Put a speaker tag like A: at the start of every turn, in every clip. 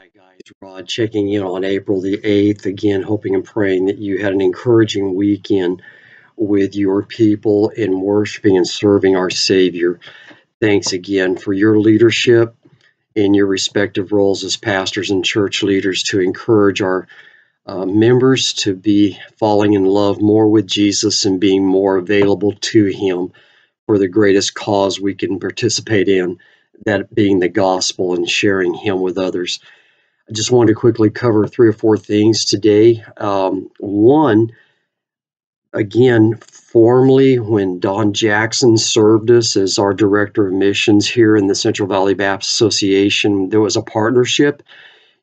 A: Hi, guys. Rod checking in on April the 8th. Again, hoping and praying that you had an encouraging weekend with your people in worshiping and serving our Savior. Thanks again for your leadership in your respective roles as pastors and church leaders to encourage our members to be falling in love more with Jesus and being more available to Him for the greatest cause we can participate in, that being the gospel and sharing Him with others. I just wanted to quickly cover three or four things today. One, again, formally, when Don Jackson served us as our director of missions here in the Central Valley Baptist Association, there was a partnership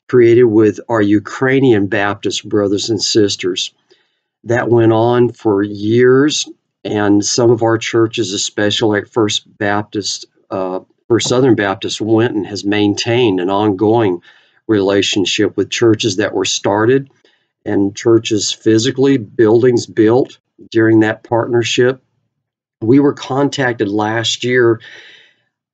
A: created with our Ukrainian Baptist brothers and sisters. That went on for years, and some of our churches, especially like First Southern Baptist, went and has maintained an ongoing relationship with churches that were started and churches physically, buildings built during that partnership. We were contacted last year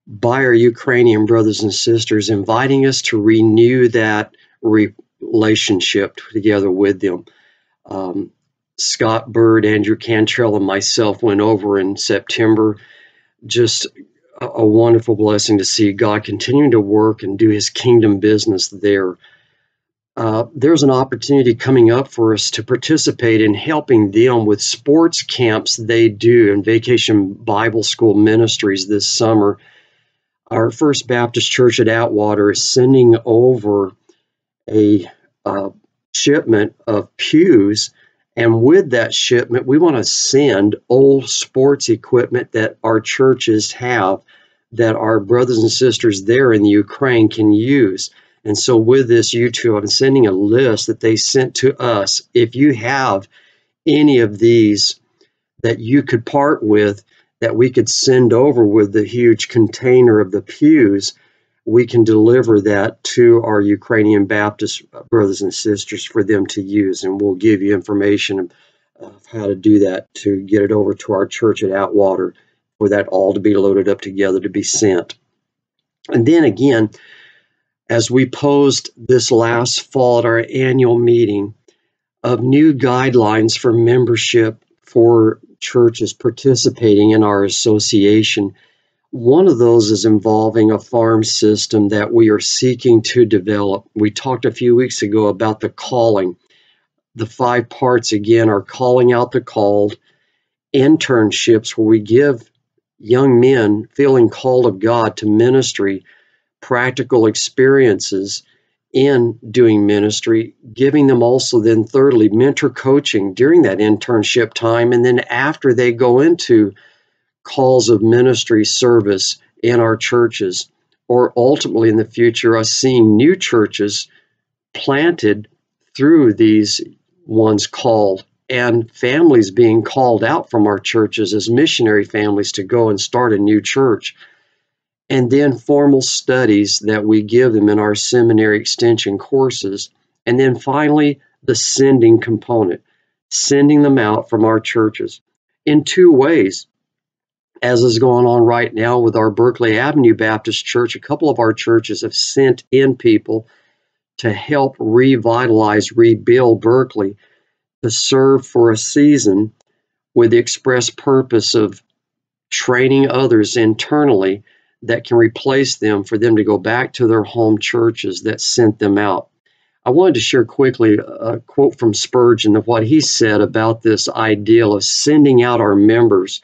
A: by our Ukrainian brothers and sisters, inviting us to renew that relationship together with them. Scott Bird, Andrew Cantrell, and myself went over in September. Just a wonderful blessing to see God continuing to work and do His kingdom business there. There's an opportunity coming up for us to participate in helping them with sports camps they do in Vacation Bible School Ministries this summer. Our First Baptist Church at Atwater is sending over a shipment of pews, and with that shipment, we want to send old sports equipment that our churches have that our brothers and sisters there in the Ukraine can use. And so with this, YouTube, I'm sending a list that they sent to us. If you have any of these that you could part with, that we could send over with the huge container of the pews, we can deliver that to our Ukrainian Baptist brothers and sisters for them to use. And we'll give you information of how to do that to get it over to our church at Atwater for that all to be loaded up together to be sent. And then again, as we posed this last fall at our annual meeting of new guidelines for membership for churches participating in our association, one of those is involving a farm system that we are seeking to develop. We talked a few weeks ago about the calling. The 5 parts, again, are calling out the called, internships where we give young men feeling called of God to ministry, practical experiences in doing ministry, giving them also then thirdly mentor coaching during that internship time, and then after they go into calls of ministry service in our churches, or ultimately in the future us seeing new churches planted through these ones called, and families being called out from our churches as missionary families to go and start a new church. And then formal studies that we give them in our seminary extension courses. And then finally, the sending component, sending them out from our churches in 2 ways. As is going on right now with our Berkeley Avenue Baptist Church, a couple of our churches have sent in people to help revitalize, rebuild Berkeley, to serve for a season with the express purpose of training others internally that can replace them for them to go back to their home churches that sent them out. I wanted to share quickly a quote from Spurgeon of what he said about this ideal of sending out our members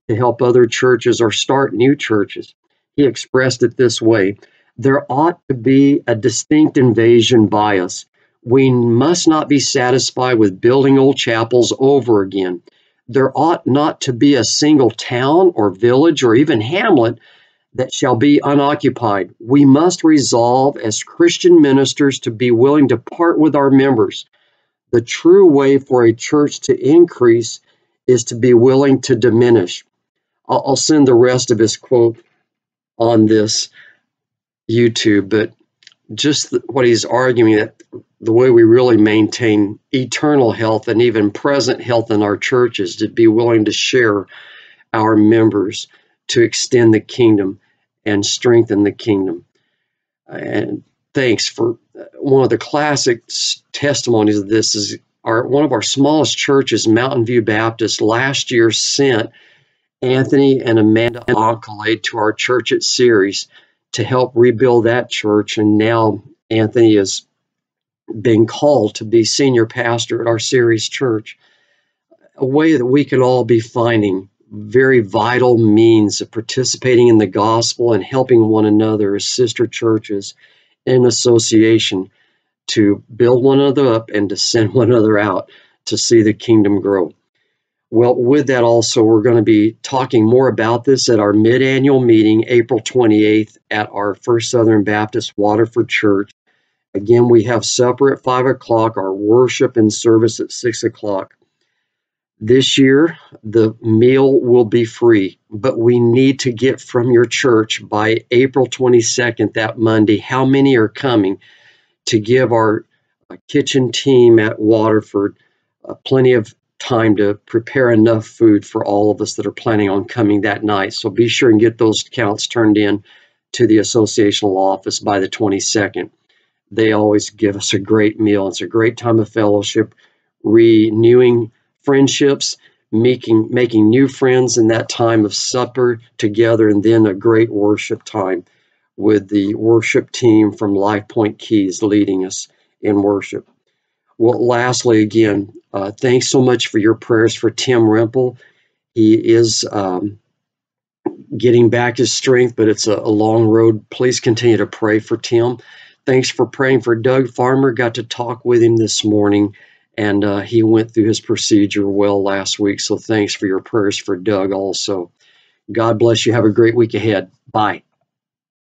A: to help other churches or start new churches. He expressed it this way: there ought to be a distinct invasion bias. We must not be satisfied with building old chapels over again. There ought not to be a single town or village or even hamlet that shall be unoccupied. We must resolve as Christian ministers to be willing to part with our members. The true way for a church to increase is to be willing to diminish. I'll send the rest of his quote on this YouTube, but just what he's arguing, that the way we really maintain eternal health and even present health in our churches, to be willing to share our members to extend the kingdom and strengthen the kingdom. And thanks for one of the classic testimonies of this is one of our smallest churches, Mountain View Baptist, last year sent Anthony and Amanda Oncolade to our church at Ceres to help rebuild that church. And now Anthony is being called to be senior pastor at our Ceres church. A way that we can all be finding very vital means of participating in the gospel and helping one another as sister churches in association to build one another up and to send one another out to see the kingdom grow. Well, with that also, we're going to be talking more about this at our mid-annual meeting, April 28th, at our First Southern Baptist Waterford Church. Again, we have supper at 5 o'clock, our worship and service at 6 o'clock. This year, the meal will be free, but we need to get from your church by April 22nd, that Monday, how many are coming, to give our kitchen team at Waterford plenty of time to prepare enough food for all of us that are planning on coming that night. So be sure and get those counts turned in to the associational office by the 22nd. They always give us a great meal. It's a great time of fellowship, renewing friendships, making new friends in that time of supper together, and then a great worship time with the worship team from Life Point Keys leading us in worship. Well, lastly, again, thanks so much for your prayers for Tim Rimple. He is getting back his strength, but it's a long road. Please continue to pray for Tim. Thanks for praying for Doug Farmer. Got to talk with him this morning, and he went through his procedure well last week. So thanks for your prayers for Doug also. God bless you. Have a great week ahead. Bye.